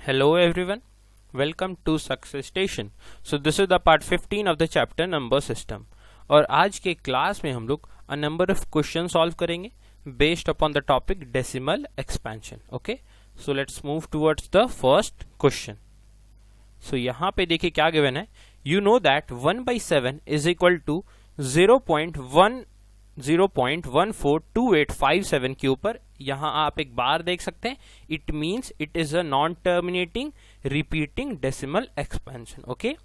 Hello everyone, welcome to Success Station. So this is the part 15 of the chapter number system. और आज के class में हम लोग a number of questions solve करेंगे based upon the topic decimal expansion. Okay, so let's move towards the first question. So यहाँ पे देखिए क्या given है. You know that 1/7 is equal to 0.142857 के ऊपर यहाँ आप एक बार देख सकते हैं. It means it is a non terminating repeating decimal expansion. Okay,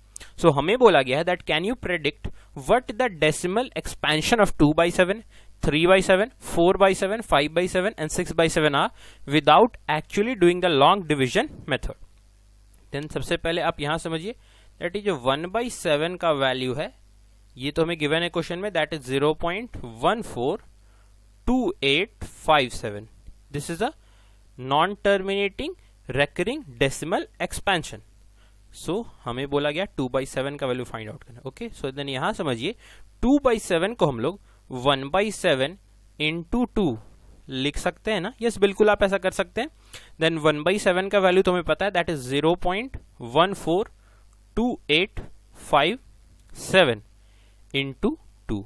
so हमें बोला गया है that can you predict what the decimal expansion of 2/7, 3/7, 4/7, 5/7 and 6/7 are without actually doing the long division method. Then सबसे पहले आप यहां समझिए that is जो 1/7 का वैल्यू है ये तो हमें गिवन है क्वेश्चन में, that is 0.142857. This is a non terminating recurring decimal expansion. So हमें बोला गया 2/7 का वैल्यू फाइंड आउट करना. ओके, सो देन यहां समझिए 2/7 को हम लोग 1/7 into 2 लिख सकते हैं ना. यस, बिल्कुल आप ऐसा कर सकते हैं. देन 1/7 का वैल्यू तो हमें पता है that is 0.142857 into 2.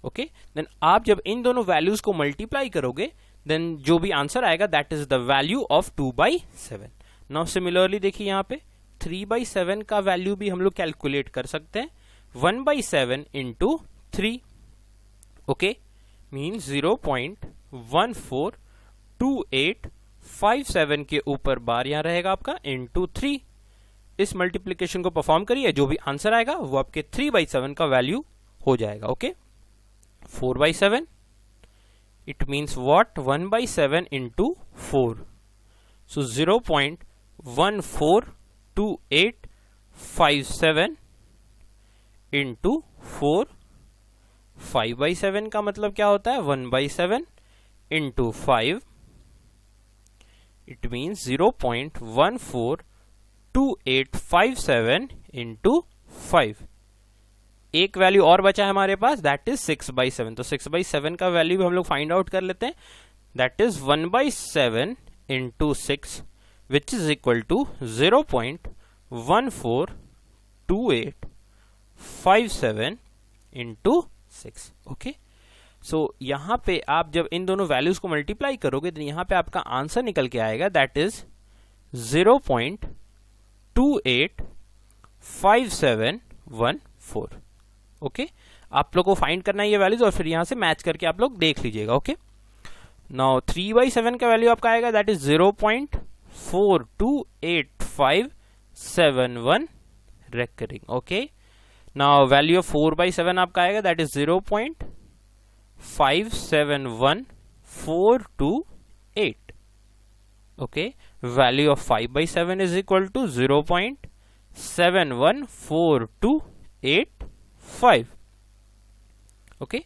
Okay, then आप जब इन दोनों वैल्यूज को मल्टीप्लाई करोगे देन जो भी आंसर आएगा that is the value of 2/7. Now similarly देखिए यहाँ पे 3/7 का वैल्यू भी हम लोग कैलकुलेट कर सकते हैं. 1/7 into 3. ओके, मीन्स 0.142857 के ऊपर बार यहां रहेगा आपका into 3. इस मल्टीप्लिकेशन को परफॉर्म करिए, जो भी आंसर आएगा वो आपके 3/7 का वैल्यू हो जाएगा. Okay, 4/7 it means what 1/7 into 4. So 0.142857 into 4. 5/7 का मतलब क्या होता है 1/7 into 5. It means 0.142857 into 5. एक वैल्यू और बचा है हमारे पास दैट इज 6/7. तो 6/7 का वैल्यू भी हम लोग फाइंड आउट कर लेते हैं. That is 1/7 into 6 which is equal to 0.142857 into 6. Okay, so यहां पे आप जब इन दोनों वैल्यूज को मल्टीप्लाई करोगे तो यहां पे आपका आंसर निकल के आएगा दैट इज 0.285714. ओके, आप लोग को फाइंड करना है ये वैल्यूज और फिर यहां से मैच करके आप लोग देख लीजिएगा. ओके, नाउ 3/7 का वैल्यू आपका आएगा that is 0.428571 recurring. Okay, now value of 4/7 आपका आएगा that is 0.571428. Okay, value of 5/7 is equal to 0.714285. okay,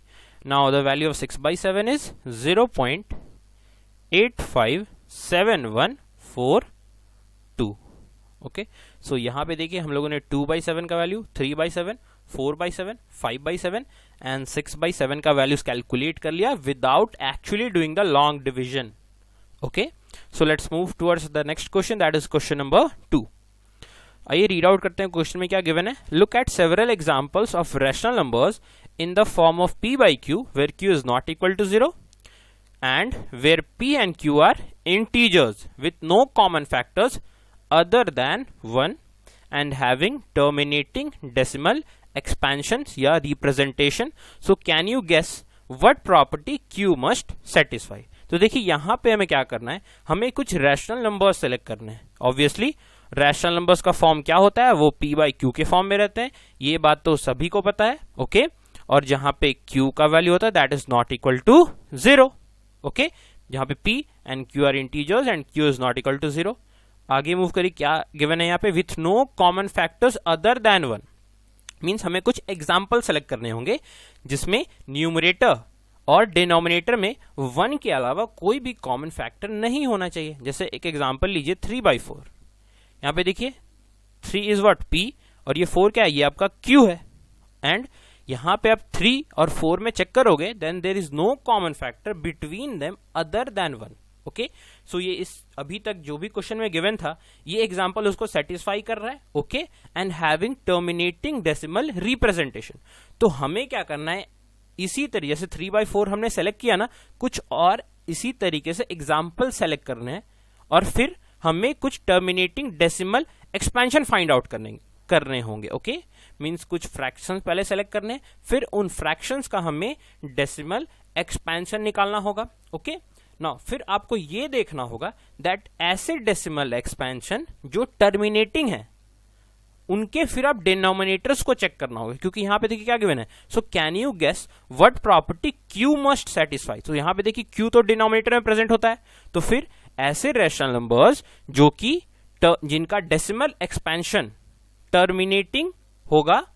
now the value of 6/7 is 0.857142. okay, so यहाँ पे देखिए हम लोगों ने 2/7 का वैल्यू, 3/7, 4/7, 5/7 एंड 6/7 का वैल्यूज कैलकुलेट कर लिया without actually doing the long division. Okay, so let's move towards the next question that is question number 2. आइए रीड आउट करते हैं क्वेश्चन में क्या गिवन है. Look at several examples of rational numbers in the form of p/q where q is not equal to 0 and where p and q are integers with no common factors other than 1 and having terminating decimal expansions या representation. So can you guess what property q must satisfy. तो देखिए यहां पे हमें क्या करना है, हमें कुछ रैशनल नंबर्स सेलेक्ट करने हैं. ऑब्वियसली रैशनल नंबर्स का फॉर्म क्या होता है, वो p/q के फॉर्म में रहते हैं. ये बात तो सभी को पता है. ओके, और जहां पे q का वैल्यू होता है that is not equal to 0. Okay, जहां पे p and q are integers and q is not equal to 0. आगे मूव करिए, क्या गिवन है यहाँ पे, with no common factors other than 1. Means हमें कुछ एग्जाम्पल सेलेक्ट करने होंगे जिसमें न्यूमरेटर और डिनोमिनेटर में 1 के अलावा कोई भी कॉमन फैक्टर नहीं होना चाहिए. जैसे एक एग्जाम्पल लीजिए 3/4. यहाँ पे देखिए 3 इज व्हाट p और ये 4 क्या है, ये आपका q है. एंड यहां पे आप 3 और 4 में चेक करोगे then there is no common factor between them other than 1. Okay. So ये इस अभी तक जो भी क्वेश्चन में गिवन था ये एग्जांपल उसको सेटिस्फाई कर रहा है, okay. And having terminating decimal representation. तो हमें क्या करना है, इसी तरीके से 3/4 हमने सेलेक्ट किया ना, कुछ और इसी तरीके से एग्जाम्पल सेलेक्ट करने हैं और फिर हमें कुछ terminating decimal expansion find out करने होंगे, ओके। मींस कुछ फ्रैक्शंस पहले सेलेक्ट करने, फिर उन फ्रैक्शंस का हमें डेसिमल एक्सपेंशन निकालना होगा, ओके। नाउ फिर आपको ये देखना होगा दैट ऐसे डेसिमल एक्सपेंशन जो टर्मिनेटिंग है उनके फिर आप डिनोमिनेटर्स को चेक करना होगा, क्योंकि यहां पे देखिए क्या गिवन है। So can you guess what property Q must satisfy. तो यहां पे देखिए Q तो डिनोमिनेटर में प्रेजेंट होता है, तो फिर ऐसे रैशनल नंबर्स जो कि जिनका डेसिमल एक्सपेंशन टर्मिनेटिंग होगा,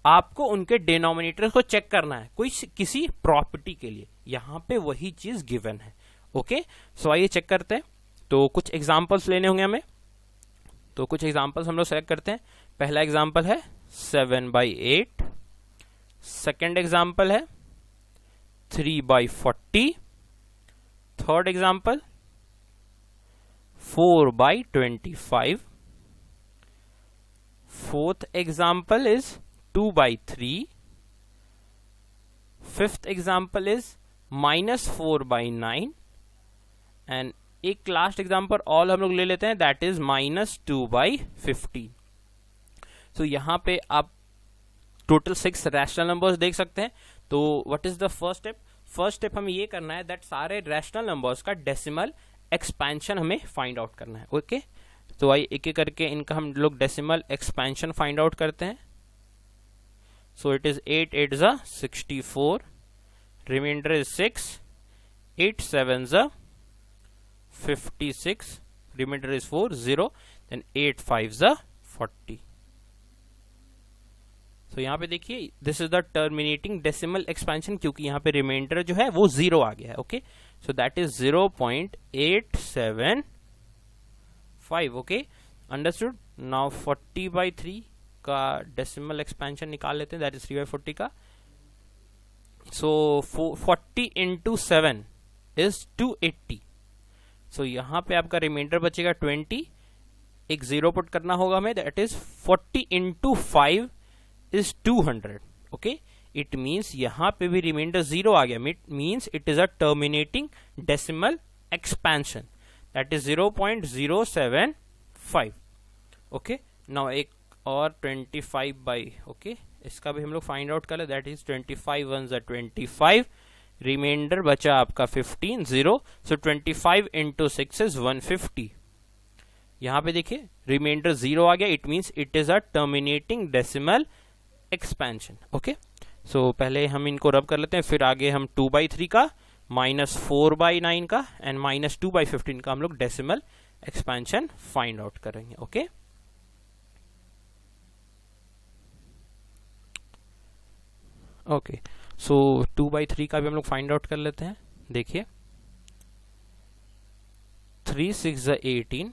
आपको उनके डिनोमिनेटर को चेक करना है कोई किसी प्रॉपर्टी के लिए। यहां पे वही चीज गिवन है, ओके। सो आइए चेक करते हैं। तो कुछ एग्जांपल्स लेने होंगे हमें, तो कुछ एग्जांपल्स हम लोग सेलेक्ट करते हैं। पहला एग्जांपल है 7/8, सेकेंड एग्जांपल है 3/40, third example 4/25, fourth example is 2/3, fifth example is -4/9 and एक लास्ट एग्जाम्पल ऑल हम लोग ले लेते हैं, दैट इज -2/15। सो यहां पे आप टोटल 6 रैशनल नंबर्स देख सकते हैं। तो what is the first step? First step हमें ये करना है दैट सारे रैशनल नंबर्स का डेसिमल एक्सपेंशन हमें फाइंड आउट करना है, ओके। तो आइए एक एक करके इनका हम लोग डेसिमल एक्सपेंशन फाइंड आउट करते हैं। सो इट इज 8 8 ज़ा 64, रिमाइंडर इज 6, 8 7 ज़ा 56, रिमाइंडर इज 4 0, देन 8 5 ज़ा 40। तो यहां पे देखिए this is the terminating decimal expansion, क्योंकि यहां पे रिमाइंडर जो है वो 0 आ गया है, okay. So that is 0.875, okay, understood. Now 40/3 का डेसिमल एक्सपेंशन निकाल लेते हैं, दैट इज 3/40 का। सो 40 into 7 इज 280। सो यहां पे आपका रिमाइंडर बचेगा 20, एक 0 पुट करना होगा हमें, that is 40 into 5 is 200, okay. It means यहां पे भी रिमाइंडर 0 आ गया, means it is a terminating decimal expansion, that is 0.075, okay. Now एक और 25 ओके, इसका भी हम लोग फाइंड आउट कर ले, दैट इज 25 1 ज़ा 25, रिमाइंडर बचा आपका 15 0, सो 25 into 6 इज 150। यहां पे देखिए रिमाइंडर 0 आ गया, it means it is a terminating decimal expansion, okay. So पहले हम इनको रब कर लेते हैं, फिर आगे हम 2/3 का, -4/9 का एंड -2/15 का हम लोग डेसिमल एक्सपेंशन फाइंड आउट करेंगे, ओके। ओके, सो 2/3 का भी हम लोग फाइंड आउट कर लेते हैं। देखिए 3 6 ज़ा 18,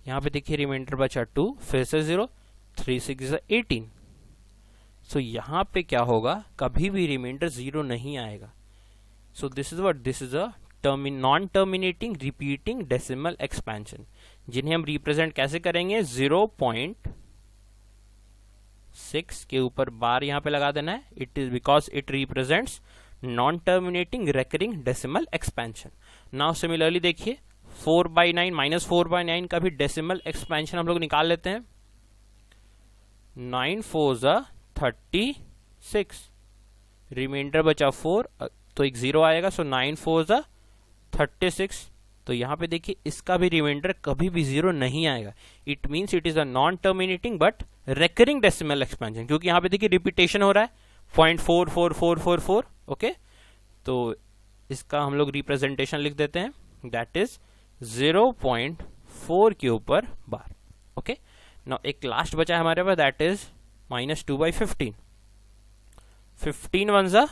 यहां पे देखिए रिमाइंडर बचा 2, फिर से 0, 3 6 ज़ा 18। सो यहां पे क्या होगा, कभी भी रिमाइंडर 0 नहीं आएगा। सो this is what, this is a non terminating repeating decimal expansion, जिन्हें हम रिप्रेजेंट कैसे करेंगे, 0.6 के ऊपर बार यहां पे लगा देना है, it is because it represents non terminating recurring decimal expansion. Now similarly देखिए 4/9 -4/9 का भी डेसिमल एक्सपेंशन हम लोग निकाल लेते हैं। 9 4 ज़ा 36, रिमाइंडर बचा 4, तो एक 0 आएगा, सो 9 4 ज़ा 36। तो यहां पे देखिए इसका भी रिमाइंडर कभी भी 0 नहीं आएगा, it means it is a non terminating but recurring decimal expansion, क्योंकि यहां पे देखिए रिपीटेशन हो रहा है 0.44444, ओके। तो इसका हम लोग रिप्रेजेंटेशन लिख देते हैं, दैट इज 0.4 के ऊपर बार, ओके। नाउ एक लास्ट बचा है हमारे पास, दैट इज -2/15, 15 1 ज़ा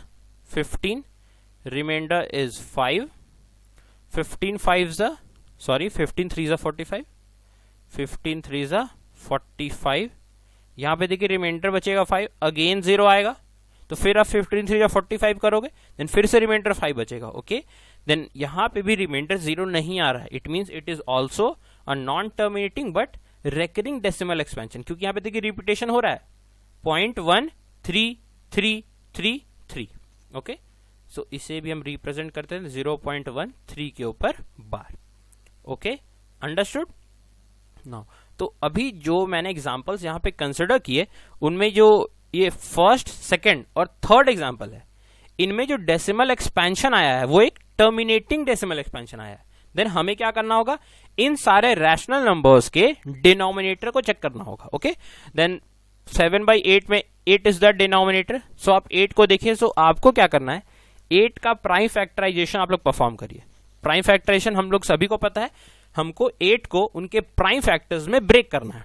15, रिमाइंडर इज 5, 15 3 ज़ा 45, 15 3 ज़ा 45। यहां पे देखिए रिमाइंडर बचेगा 5, अगेन 0 आएगा, तो फिर आप 15 3 ज़ा 45 करोगे, देन फिर से रिमाइंडर 5 बचेगा, ओके। देन यहाँ पे भी रिमाइंडर 0 नहीं आ रहा है, it means it is also a non terminating but recurring decimal expansion, क्योंकि यहाँ पे देखिए रिपीटेशन हो रहा है 0.133333। ओके, सो इसे भी हम रिप्रेजेंट करते हैं 0.13 के ऊपर बार। Okay, understood now. तो अभी जो मैंने एग्जांपल्स यहाँ पे कंसिडर किए उनमें जो ये फर्स्ट, सेकंड और थर्ड एग्जांपल है, इनमें जो डेसिमल एक्सपेंशन आया है वो एक टर्मिनेटिंग डेसिमल एक्सपेंशन आया है। देन हमें क्या करना होगा, इन सारे रैशनल नंबर्स के डिनोमिनेटर को चेक करना होगा। ओके, देन 7/8 में 8 इज द डिनोमिनेटर, सो आप 8 को देखिए। सो आपको क्या करना है, 8 का प्राइम फैक्टराइजेशन आप लोग परफॉर्म करिए। प्राइम फैक्टराइजेशन हम लोग सभी को पता है, हमको 8 को उनके प्राइम फैक्टर्स में ब्रेक करना है।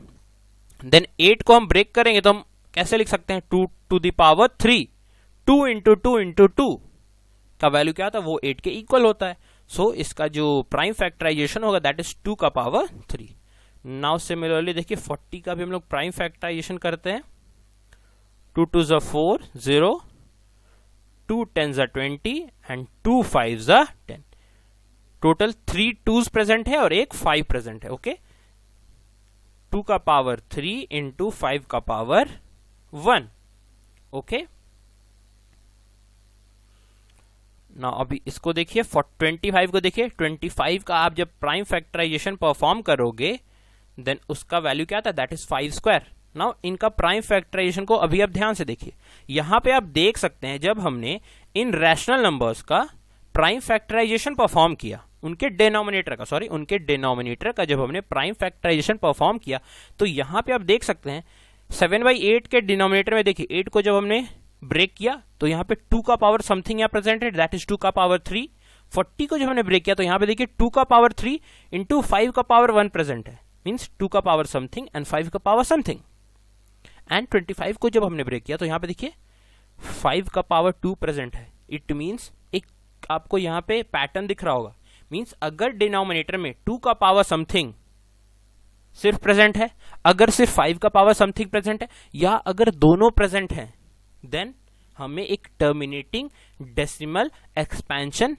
देन 8 को हम ब्रेक करेंगे तो हम कैसे लिख सकते हैं, 2 to the power 3, 2 into 2 into 2 का वैल्यू क्या था, वो 8 के इक्वल होता है। सो इसका जो प्राइम फैक्टराइजेशन होगा दैट इज 2 का पावर 3। नाउ सिमिलरली देखिए 40 का भी हम लोग प्राइम फैक्टराइजेशन करते हैं। 2 2s are 4 0, 2 10s are 20 and 2 5s are 10। Total 3 2s present है और एक 5 प्रेजेंट है। ओके, 2 का पावर 3 इंटू 5 का पावर 1। ओके, ना अभी इसको देखिए 25 को देखिए, 25 का आप जब प्राइम फैक्टराइजेशन परफॉर्म करोगे देन उसका वैल्यू क्या था, दैट इज 5 स्क्वायर। नाउ इनका प्राइम फैक्टराइजेशन को अभी आप ध्यान से देखिए, यहां पे आप देख सकते हैं जब हमने इन रैशनल नंबर्स का प्राइम फैक्टराइजेशन परफॉर्म किया, उनके डिनोमिनेटर का जब हमने प्राइम फैक्टराइजेशन परफॉर्म किया, तो यहां पे आप देख सकते हैं 7/8 के डिनोमिनेटर में देखिए 8 को जब हमने ब्रेक किया तो यहां पे 2 का पावर समथिंग यहां प्रेजेंट है, दैट इज 2 का पावर 3। 40 को जब हमने ब्रेक किया तो यहां पे देखिए 2 का पावर 3 इंटू 5 का पावर 1 प्रेजेंट है, मींस 2 का पावर समथिंग एंड 5 का पावर समथिंग। एंड 25 को जब हमने ब्रेक किया तो यहां पे देखिए 5 का पावर 2 प्रेजेंट है। इट मींस एक आपको यहां पे पैटर्न दिख रहा होगा, मींस अगर डिनोमिनेटर में 2 का पावर समथिंग सिर्फ प्रेजेंट है, अगर सिर्फ 5 का पावर समथिंग प्रेजेंट है, या अगर दोनों प्रेजेंट हैं, देन हमें एक टर्मिनेटिंग डेसिमल एक्सपेंशन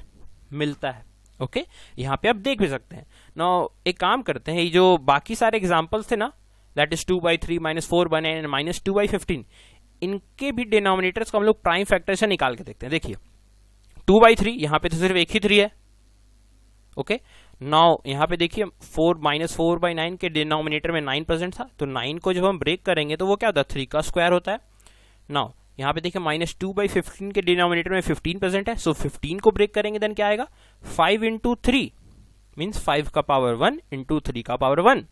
मिलता है। ओके, यहां पे आप देख भी सकते हैं। नाउ एक काम करते हैं, ये जो बाकी सारे एग्जांपल्स थे ना, दैट इज 2/3 -4/9 एंड -2/15, इनके भी डिनोमिनेटर्स को हम लोग प्राइम फैक्टराइजेशन निकाल के देखते हैं। देखिए 2/3 यहां पे तो सिर्फ एक ही 3 है। ओके, नाउ यहां पे देखिए 4 -4/9 के डिनोमिनेटर में 9 प्रेजेंट था, तो 9 को जब हम ब्रेक करेंगे तो वो क्या होता है, 3 का स्क्वायर होता है। नाउ यहां पे देखिए -2/15 के डिनोमिनेटर में 15 प्रेजेंट है, सो 15 को ब्रेक करेंगे देन क्या आएगा, 5 इंटू 3 मीन्स 5 का पावर 1 इंटू 3 का पावर 1।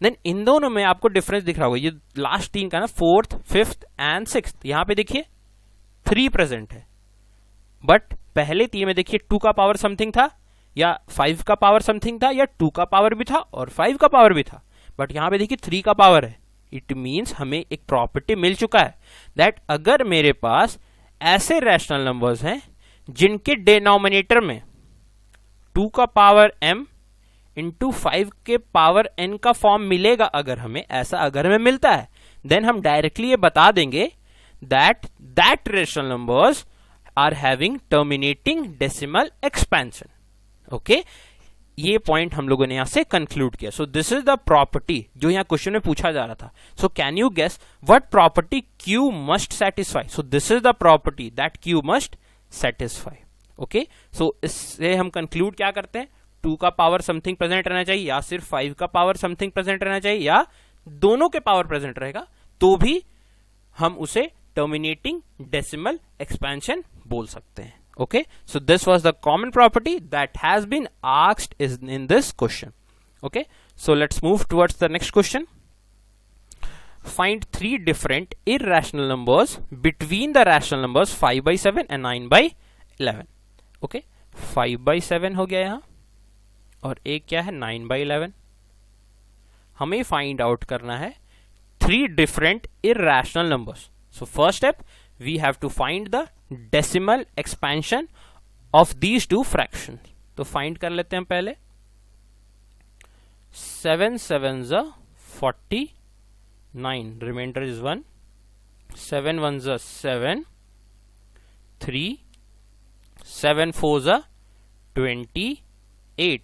देन इन दोनों में आपको डिफरेंस दिख रहा होगा, ये लास्ट 3 का ना, 4th 5th एंड 6th, यहां पे देखिए 3 प्रेजेंट है, बट पहले 3 में देखिए 2 का पावर समथिंग था, या 5 का पावर समथिंग था, या 2 का पावर भी था और 5 का पावर भी था, बट यहां पे देखिए 3 का पावर है। इट मीन्स हमें एक प्रॉपर्टी मिल चुका है दैट अगर मेरे पास ऐसे रैशनल नंबर्स हैं जिनके डिनोमिनेटर में 2 का पावर m इंटू 5 के पावर n का फॉर्म मिलेगा, अगर हमें ऐसा अगर हमें मिलता है, देन हम डायरेक्टली ये बता देंगे that rational numbers are having terminating decimal expansion. Okay, ये पॉइंट हम लोगों ने यहां से कंक्लूड किया। So this is the property जो यहां क्वेश्चन में पूछा जा रहा था। So can you guess what property Q must satisfy? So this is the property that Q must satisfy. Okay, so इससे हम कंक्लूड क्या करते हैं, 2 का पावर समथिंग प्रेजेंट रहना चाहिए, या सिर्फ 5 का पावर समथिंग प्रेजेंट रहना चाहिए, या दोनों के पावर प्रेजेंट रहेगा, तो भी हम उसे टर्मिनेटिंग डेसिमल एक्सपेंशन बोल सकते हैं। Okay, so this was the common property that has been asked in this question. Okay, so let's move towards the next question. Find 3 different irrational numbers between the rational numbers 5/7 and 9/11. Okay, 5/7 हो गया यहाँ, और एक क्या है 9/11। हमें find out करना है 3 different irrational numbers. So first step, we have to find the decimal expansion of these 2 fractions. तो फाइंड कर लेते हैं पहले। 7 7s are 49, reminder is 1, 7 1s are 7, 3 7 4s are 28.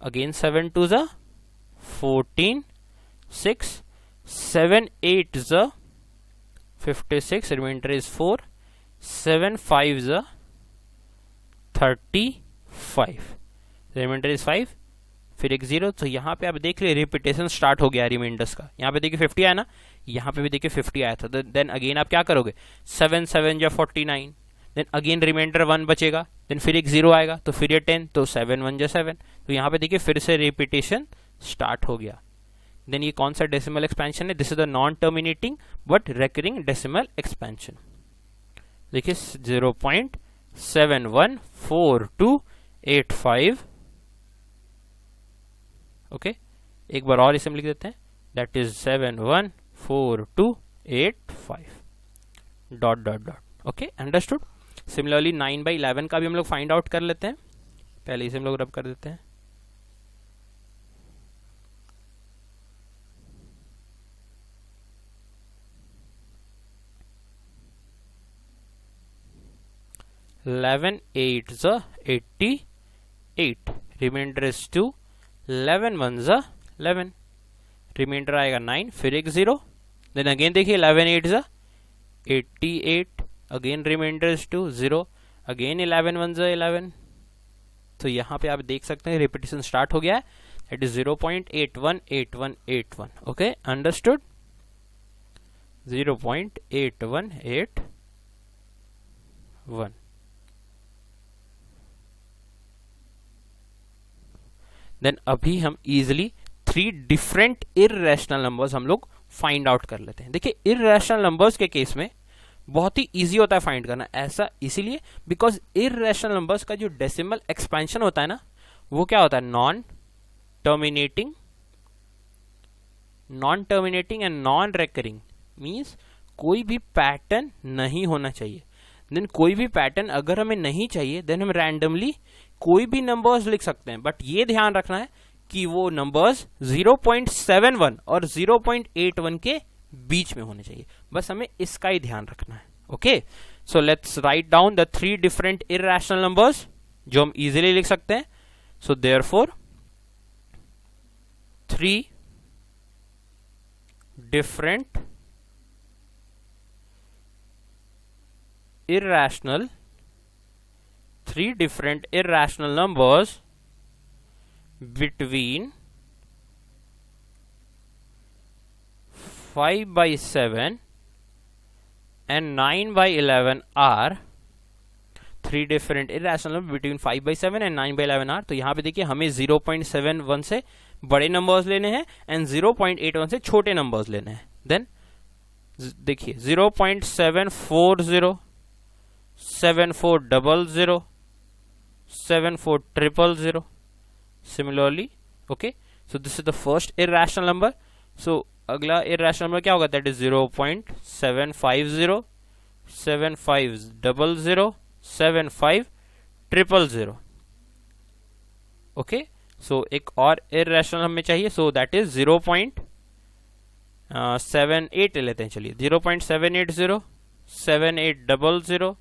Again 7 2s are 14. 6 7 8s are 56. Remainder is 4. 7 5s are 35. Reminder is 5, फिर एक 0. तो यहाँ पे आप देख रहे रिपीटेशन स्टार्ट हो गया रिमाइंडर्स का. यहाँ पे देखिए 50 आया ना, यहाँ पे भी देखिए 50 आया था. देन अगेन आप क्या करोगे, 7 7 या 49. देन अगेन रिमाइंडर 1 बचेगा. देन फिर एक 0 आएगा, तो फिर ये 10, तो 7 1 या 7. तो यहाँ पे देखिए फिर से रिपीटेशन स्टार्ट हो गया. देन ये कौन सा डेसिमल एक्सपेंशन है, this is the non terminating but recurring decimal expansion. देखिए 0.714285. ओके, एक बार और इसे हम लिख देते हैं, that is 714285 dot dot dot. Okay, understood. Similarly 9/11 का भी हम लोग फाइंड आउट कर लेते हैं. पहले इसे हम लोग रब कर देते हैं. Eleven 8 is 88. Reminder is 2. 11 1 is 11. Reminder आएगा 9, फिर एक 0. देन अगेन देखिए 11 8 is 88. Again reminder is 2 0. Again 11 1 is 11. तो यहाँ पे आप देख सकते हैं रिपीटेशन स्टार्ट हो गया है. It is 0.818181. Okay, understood. 0.8181. Then अभी हम इजिली 3 डिफरेंट इररेशनल नंबर्स हम लोग फाइंड आउट कर लेते हैं. देखिए इररेशनल नंबर्स के केस में बहुत ही इजी होता है फाइंड करना. ऐसा इसीलिए बिकॉज इररेशनल नंबर्स का जो डेसिमल एक्सपेंशन होता है ना, वो क्या होता है, non terminating and non recurring. Means कोई भी पैटर्न नहीं होना चाहिए. देन कोई भी पैटर्न अगर हमें नहीं चाहिए, देन हम रैंडमली कोई भी नंबर्स लिख सकते हैं. बट ये ध्यान रखना है कि वो नंबर्स 0.71 और 0.81 के बीच में होने चाहिए. बस हमें इसका ही ध्यान रखना है. Okay, so let's write down the 3 different irrational numbers जो हम इजीली लिख सकते हैं. So therefore 3 different irrational numbers between 5/7 and 9/11 are 3 different irrational numbers between 5/7 and 9/11 are. तो यहाँ पे देखिए हमें 0.71 से बड़े नंबर्स लेने हैं एंड 0.81 से छोटे नंबर्स लेने हैं. देन देखिए 0.740, 7400, 7400. Similarly, okay, so this is the first irrational number. So अगला irrational number क्या होगा, that is 0.750, 7500, 7500. okay, so एक और irrational हमें चाहिए, so that is 0.78 ले लेते हैं. चलिए 0.780, 7800,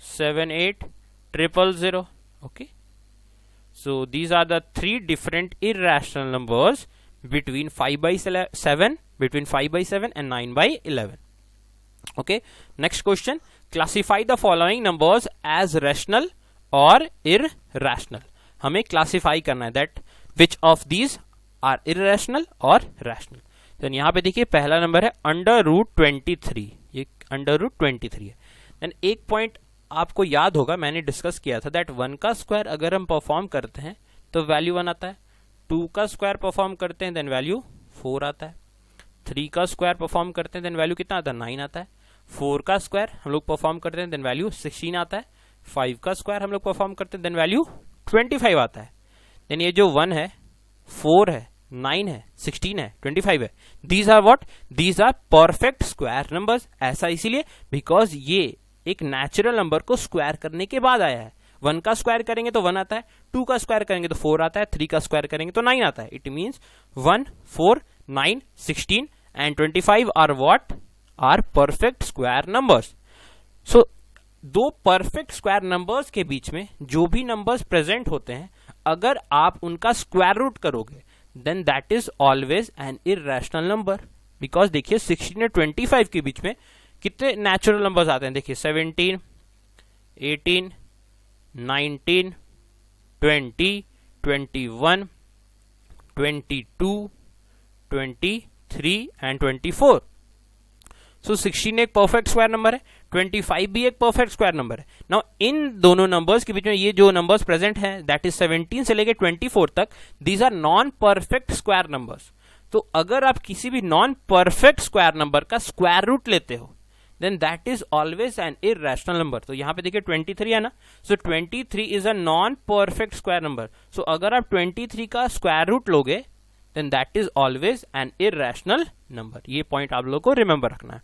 7800. okay, so these are the 3 different irrational numbers between 5/7 and 9/11. okay, next question, classify the following numbers as rational or irrational. हमें classify करना है that which of these are irrational or rational. तो यहाँ पे देखिए पहला नंबर है √23. ये √23 है. देन एक पॉइंट आपको याद होगा, मैंने डिस्कस किया था दैट 1 का स्क्वायर अगर हम परफॉर्म करते हैं तो वैल्यू 1 आता है. 2 का स्क्वायर परफॉर्म करते हैं देन वैल्यू 4 आता है. 3 का स्क्वायर परफॉर्म करते हैं देन वैल्यू कितना आता है, 9 आता है. 4 का स्क्वायर हम लोग परफॉर्म करते हैं देन वैल्यू 16 आता है. 5 का स्क्वायर हम लोग परफॉर्म करते हैं देन वैल्यू 25 आता है. देन ये जो 1 है, 4 है, 9 है, 16 है, 25 है, these are what, these are perfect square numbers. ऐसा इसीलिए बिकॉज ये एक नेचुरल नंबर को स्क्वायर करने के बाद आया है. 1 का स्क्वायर करेंगे तो 1 आता है, 2 का स्क्वायर करेंगे तो 4 आता है, 3 का स्क्वायर करेंगे तो 9 आता है. It means 1 4 9 16 and 25 are what, are perfect square numbers. So दो परफेक्ट स्क्वायर नंबर्स के बीच में जो भी नंबर्स प्रेजेंट होते हैं, अगर आप उनका स्क्वायर रूट करोगे then that is always an irrational number. Because देखिए 16 और 25 के बीच में कितने नेचुरल नंबर्स आते हैं, देखिए 17, 18, 19, 20, 21, 22, 23 एंड 24। सो 16 एक परफेक्ट स्क्वायर नंबर है, 25 भी एक परफेक्ट स्क्वायर नंबर है। नाउ इन दोनों नंबर्स के बीच में ये जो नंबर्स प्रेजेंट हैं दैट इज 17 से लेके 24 तक, these are non perfect square numbers. तो अगर आप किसी भी नॉन परफेक्ट स्क्वायर नंबर का स्क्वायर रूट लेते हो then that is always an irrational number. तो यहां पे देखिए 23 है ना, so 23 is a non perfect square number. सो अगर आप 23 का स्क्वायर रूट लोगे then that is always an irrational number. ये पॉइंट आप लोगों को रिमेंबर रखना है।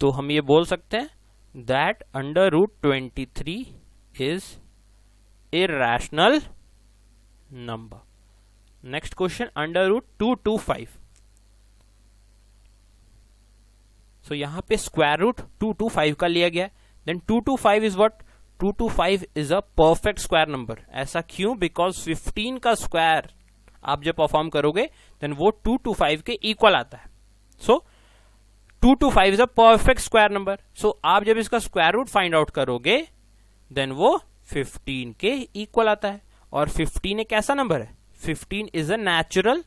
तो हम ये बोल सकते हैं that under root 23 is irrational number. Next question, under root 225। So यहां पे स्क्वायर रूट 225 का लिया गया, then 225 is what, 225 is a perfect square number. ऐसा क्यों? बिकॉज 15 का स्क्वायर आप जब परफॉर्म करोगे देन वो 225 के इक्वल आता है। So 225 is a perfect square number. So आप जब इसका स्क्वायर रूट फाइंड आउट करोगे देन वो 15 के इक्वल आता है। और 15 एक ऐसा नंबर है, 15 इज अ नेचुरल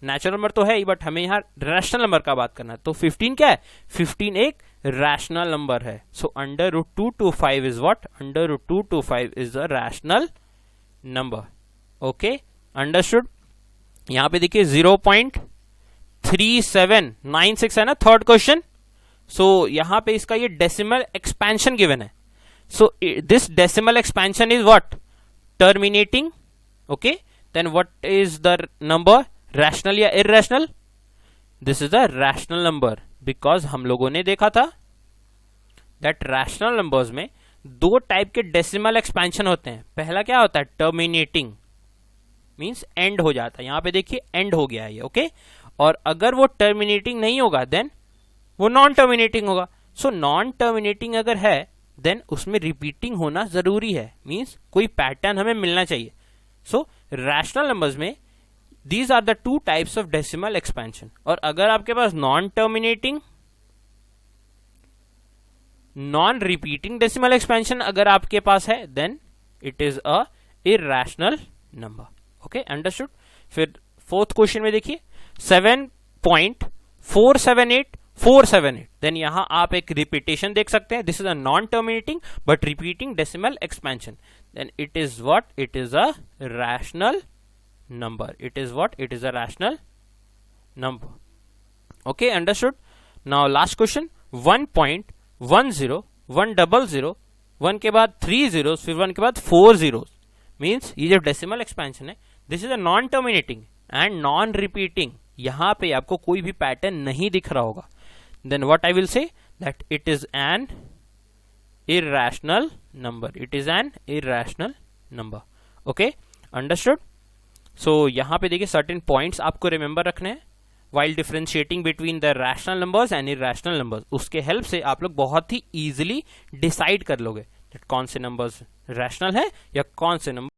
नंबर तो है ही, बट हमें यहां रैशनल नंबर का बात करना है। तो 15 क्या है? 15 एक रैशनल नंबर है। So under root 225 is what, under root 225 is a rational number. Okay, understood. यहां पे देखिए 0.3796 है ना, थर्ड क्वेश्चन। सो यहां पे इसका ये डेसिमल एक्सपेंशन गिवन है। So this decimal expansion is what, terminating. Okay, then what is the number, rational या irrational? This is the rational number. Because हम लोगों ने देखा था दैट रैशनल नंबर्स में दो टाइप के डेसिमल एक्सपेंशन होते हैं। पहला क्या होता है, टर्मिनेटिंग, मींस एंड हो जाता है। यहां पे देखिए एंड हो गया है ये। ओके, और अगर वो टर्मिनेटिंग नहीं होगा देन वो नॉन टर्मिनेटिंग होगा। सो नॉन टर्मिनेटिंग अगर है देन उसमें रिपीटिंग होना जरूरी है, मींस कोई पैटर्न हमें मिलना चाहिए। सो रैशनल नंबर्स में these are the two types of decimal expansion. और अगर आपके पास non terminating, non repeating decimal expansion अगर आपके पास है then it is a irrational number. Okay, understood. फिर फोर्थ क्वेश्चन में देखिए 7.478478, देन यहां आप एक रिपीटेशन देख सकते हैं। This is a non terminating but repeating decimal expansion, then it is what, it is a rational number. It is what? It is a rational number. Okay, understood. Now last question, 1.10, 100, 1 के बाद 3 zeros, फिर 1 के बाद 4 zeros, means ये जो decimal expansion है this is a non terminating and non repeating. यहां पे आपको कोई भी पैटर्न नहीं दिख रहा होगा। Then what I will say that it is an irrational number, it is an irrational number. Okay, understood. So यहां पे देखिए सर्टेन पॉइंट्स आपको रिमेंबर रखने हैं while differentiating between the rational numbers and irrational numbers. उसके help से आप लोग बहुत ही इजीली डिसाइड कर लोगे कौन से नंबर्स रैशनल है या कौन से number.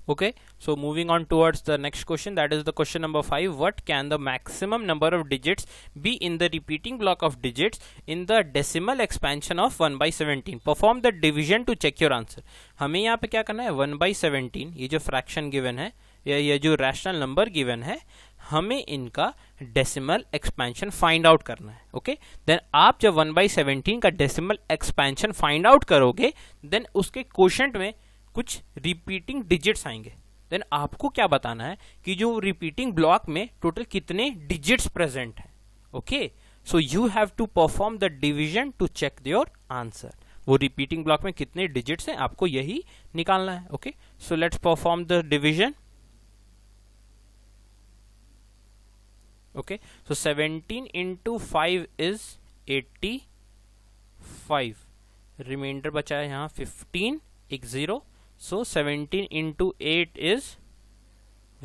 Okay, so moving on towards the next question, that is the question number 5. What can the maximum number of digits be in the repeating block of digits in the decimal expansion of 1/17? Perform the division to check your answer. हमें यहाँ पे क्या करना है, 1/17 ये जो fraction given है या ये जो रैशनल नंबर गिवन है, हमें इनका डेसिमल एक्सपेंशन फाइंड आउट करना है। ओके, देन आप जब 1/17 का डेसिमल एक्सपेंशन फाइंड आउट करोगे देन उसके क्वोशंट में कुछ रिपीटिंग डिजिट्स आएंगे। देन आपको क्या बताना है कि जो रिपीटिंग ब्लॉक में टोटल कितने डिजिट्स प्रेजेंट हैं। Okay, so you have to perform the division to check your answer. वो रिपीटिंग ब्लॉक में कितने डिजिट्स हैं आपको यही निकालना है। Okay, so let's perform the division. Okay, so 17 into 5 is 85, reminder बचा है यहाँ 15, एक 0। So 17 into 8 is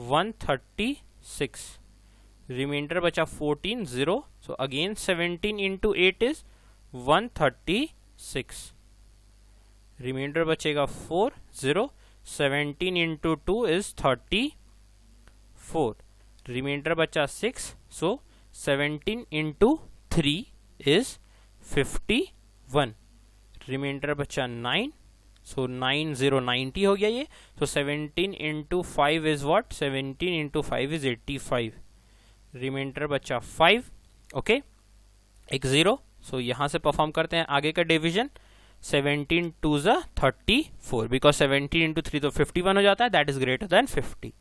136, रिमाइंडर बचा 14, 0। So again 17 into 8 is 136। Reminder बचेगा 4 0 17 इंटू 2 इज 34, रिमाइंडर बचा 6, सो 17 इंटू 3 इज 51, रिमाइंडर बचा 9, सो 9 0 90 हो गया ये। So 17 into 5 is what, 17 into 5 is 85, reminder बचा 5, ओके, एक 0। सो यहां से परफॉर्म करते हैं आगे का डिवीजन। 17 2 ज़ा 34, बिकॉज 17 इंटू 3 तो 51 हो जाता है, दैट इज ग्रेटर देन 50।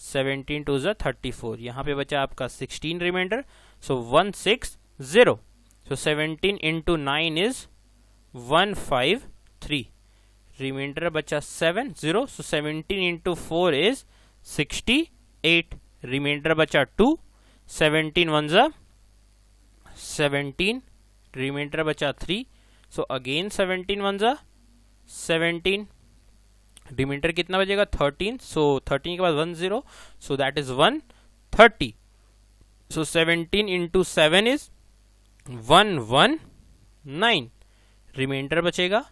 17 2 ज़ा 34, यहाँ पे बचा आपका 16 reminder, so 160। So 17 into 9 is 153, reminder बचा 7 0, सो 17 इंटू 4 इज 68, रिमाइंडर बचा 2, 17 1 ज़ा 17, रिमाइंडर बचा 3, सो अगेन 17 1 ज़ा 17, रिमाइंडर कितना बचेगा 13, सो 13 के बाद 1 0, so that is 130। So 17 into 7 is 119, reminder बचेगा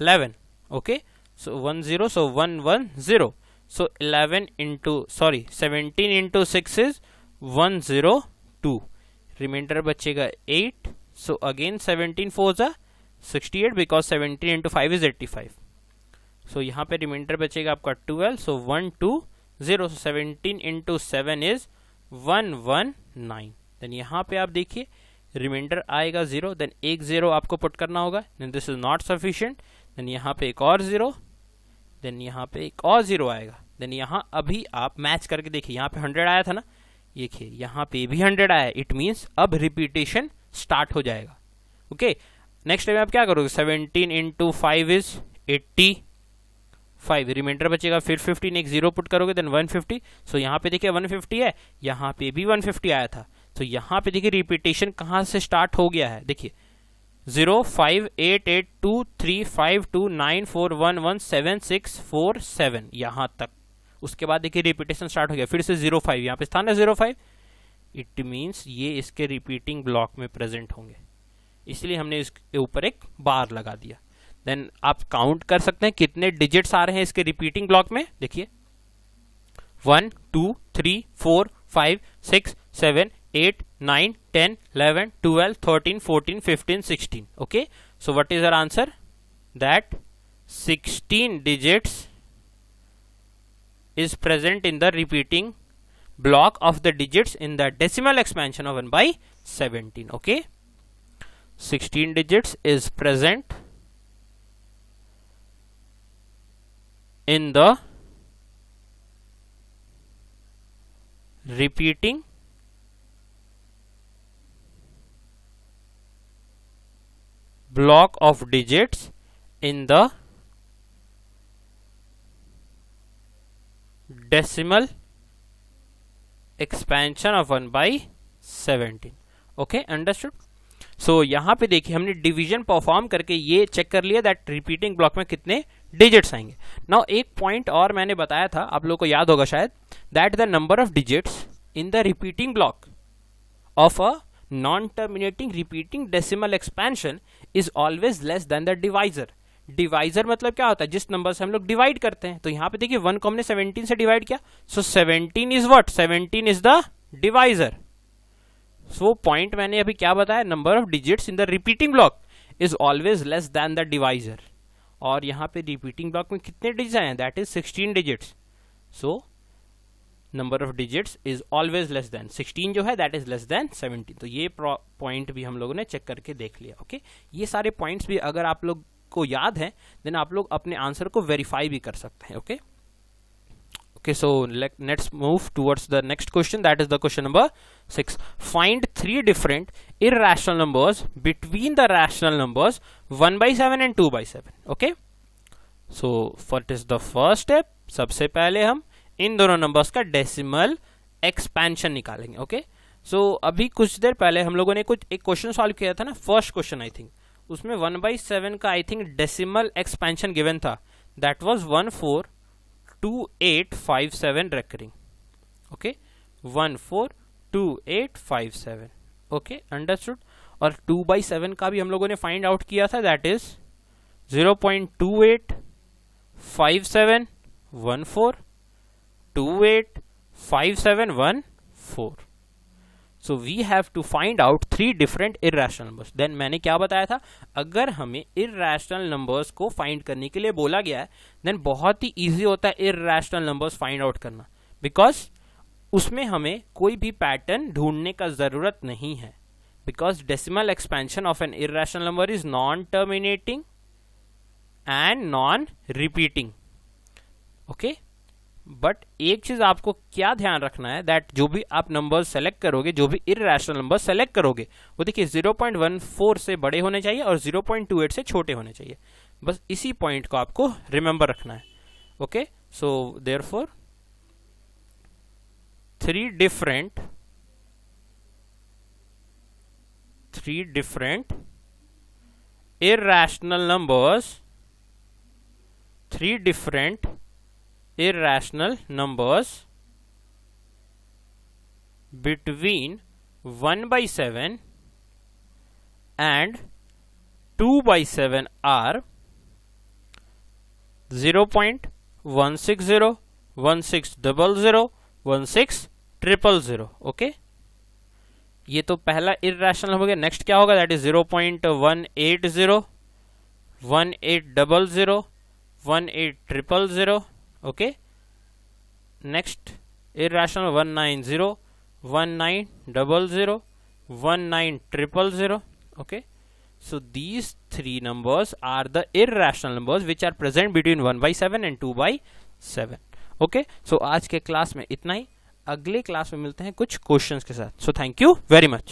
11, okay, so 1 0, so 110, so 11 into 17 into 6 is 102, reminder बचेगा 8, सो अगेन 17 4 ज़ा 68, बिकॉज 17 इंटू 5 इज 85, सो यहाँ पे रिमाइंडर बचेगा आपका 12, सो 120, सो 17 इंटू 7 इज 119। देन यहाँ पे आप देखिए रिमाइंडर आएगा 0, देन एक 0 आपको पुट करना होगा, then this is not sufficient, then यहाँ पे एक और 0, देन यहाँ पे एक और 0 आएगा, देन यहाँ अभी आप मैच करके देखिए, यहाँ पे 100 आया था ना, देखिए यहाँ पे भी 100 आया, इट मीन्स अब रिपीटेशन स्टार्ट हो जाएगा, ओके। नेक्स्ट टाइम आप क्या करोगे, 17 इंटू 5 इज 85, रिमाइंडर बचेगा, फिर 15 एक 0 पुट करोगे, देन 150, सो यहाँ पे देखिए 150 है, यहाँ पे भी 150 आया था, तो यहाँ पे देखिए रिपीटेशन कहाँ से स्टार्ट हो गया है, देखिए 0 5 8 8 2 3 5 2 9 4 1 1 7 6 4 7 यहाँ तक। उसके बाद देखिए रिपीटेशन स्टार्ट हो गया, फिर से 0 5, यहाँ पे स्थान है 0 5, इट मीन्स ये इसके रिपीटिंग ब्लॉक में प्रेजेंट होंगे, इसलिए हमने इसके ऊपर एक बार लगा दिया। देन आप काउंट कर सकते हैं कितने डिजिट्स आ रहे हैं इसके रिपीटिंग ब्लॉक में, देखिए 1 2 3 4 5 6 7 8 9 10 11 12 13 14 15 16, okay, so what is our answer, that 16 digits is present in the repeating block of the digits in the decimal expansion of 1 by 17, okay, 16 digits is present in the repeating block of digits in the decimal expansion of 1 by 17, okay, understood। सो यहाँ पे देखिए हमने division perform करके ये check कर लिया that repeating block में कितने डिजिट्स आएंगे। नाउ एक पॉइंट और मैंने बताया था, आप लोगों को याद होगा शायद, that the number of digits in the repeating block of a non terminating repeating decimal expansion is always less than the divisor. Divisor मतलब क्या होता है, जिस नंबर से हम लोग डिवाइड करते हैं, तो यहाँ पे देखिए 1 को हमने 17 से डिवाइड किया, सो 17 is what, 17 is the divisor. So point मैंने अभी क्या बताया, number of digits in the repeating block is always less than the divisor, और यहाँ पे रिपीटिंग ब्लॉक में कितने डिजिट्स आए हैं, that is 16 digits. So number of digits is always less than 16 जो है दैट इज लेस देन 17। तो ये पॉइंट भी हम लोगों ने चेक करके देख लिया, ओके। ये सारे पॉइंट्स भी अगर आप लोग को याद है देन आप लोग अपने आंसर को वेरीफाई भी कर सकते हैं, okay. Okay, so let's move towards the next question, that is the question number 6. Find 3 different irrational numbers between the rational numbers 1 by 7 and 2 by 7. Okay, so what is the first step? सबसे पहले हम इन दोनों numbers का decimal expansion निकालेंगे, okay. सो अभी कुछ देर पहले हम लोगों ने एक क्वेश्चन सॉल्व किया था ना, फर्स्ट क्वेश्चन आई थिंक, उसमें 1 by 7 का I think decimal expansion given था, that was 142857 recurring, okay, 142857, okay, understood। और 2 by 7 का भी हम लोगों ने फाइंड आउट किया था, that is 0.285714, 285714. So we have to find out 3 different irrational numbers. Then मैंने क्या बताया था, अगर हमें irrational numbers को find करने के लिए बोला गया है, then बहुत ही easy होता है irrational numbers find out करना, because उसमें हमें कोई भी पैटर्न ढूंढने का जरूरत नहीं है, because decimal expansion of an irrational number is non-terminating and non-repeating. Okay? But एक चीज आपको क्या ध्यान रखना है, दैट जो भी आप नंबर सेलेक्ट करोगे, जो भी इररेशनल नंबर सेलेक्ट करोगे, वो देखिए 0.14 से बड़े होने चाहिए और 0.28 से छोटे होने चाहिए. बस इसी पॉइंट को आपको रिमेंबर रखना है. Okay, so therefore 3 different irrational numbers, 3 different irrational numbers between 1/7 and 2/7 are 0.160, 1600, 16000. Okay, ये तो पहला इररेशनल हो गया. नेक्स्ट क्या होगा, that is 0.180, 1800, 18000. Okay, next irrational 190, 1900, 19000. Okay, so these 3 numbers are the irrational numbers which are present between 1/7 and 2/7. Okay, so आज के class में इतना ही. अगले क्लास में मिलते हैं कुछ क्वेश्चंस के साथ. So thank you very much.